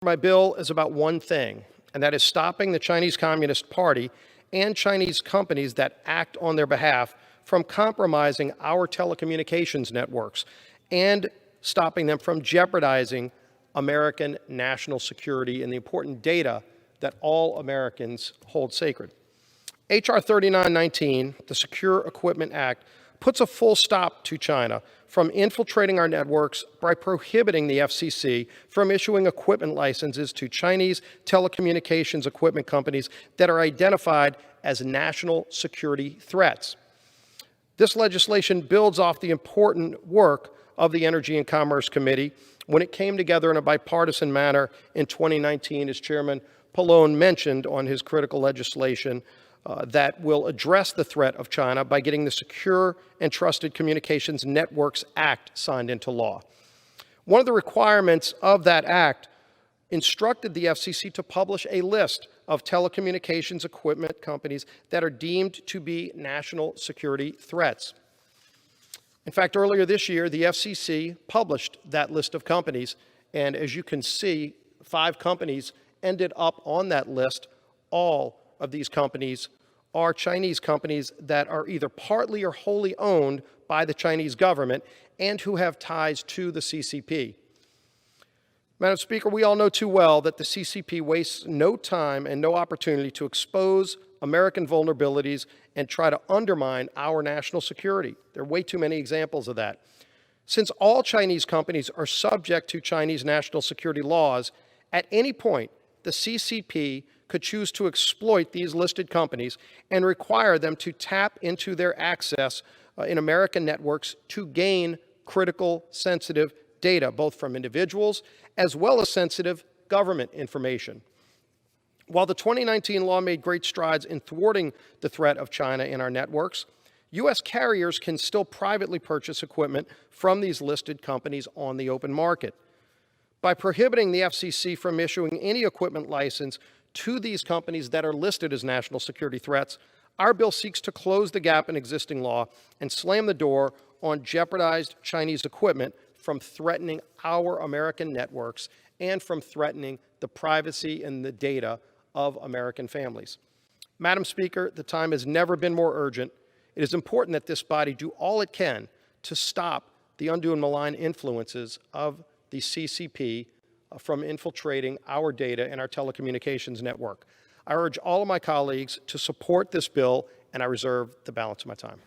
My bill is about one thing, and that is stopping the Chinese Communist Party and Chinese companies that act on their behalf from compromising our telecommunications networks and stopping them from jeopardizing American national security and the important data that all Americans hold sacred. H.R. 3919, the Secure Equipment Act, puts a full stop to China from infiltrating our networks by prohibiting the FCC from issuing equipment licenses to Chinese telecommunications equipment companies that are identified as national security threats. This legislation builds off the important work of the Energy and Commerce Committee when it came together in a bipartisan manner in 2019, as Chairman Pallone mentioned on his critical legislation that will address the threat of China by getting the Secure and Trusted Communications Networks Act signed into law. One of the requirements of that act instructed the FCC to publish a list of telecommunications equipment companies that are deemed to be national security threats. In fact, earlier this year, the FCC published that list of companies, and as you can see, 5 companies ended up on that list. All of these companies are Chinese companies that are either partly or wholly owned by the Chinese government and who have ties to the CCP. Madam Speaker, we all know too well that the CCP wastes no time and no opportunity to expose American vulnerabilities and try to undermine our national security. There are way too many examples of that. Since all Chinese companies are subject to Chinese national security laws, at any point, the CCP could choose to exploit these listed companies and require them to tap into their access in American networks to gain critical, sensitive data, both from individuals as well as sensitive government information. While the 2019 law made great strides in thwarting the threat of China in our networks, U.S. carriers can still privately purchase equipment from these listed companies on the open market. By prohibiting the FCC from issuing any equipment license to these companies that are listed as national security threats, our bill seeks to close the gap in existing law and slam the door on jeopardized Chinese equipment from threatening our American networks and from threatening the privacy and the data of American families. Madam Speaker, the time has never been more urgent. It is important that this body do all it can to stop the undue and malign influences of the CCP from infiltrating our data and our telecommunications network. I urge all of my colleagues to support this bill, and I reserve the balance of my time.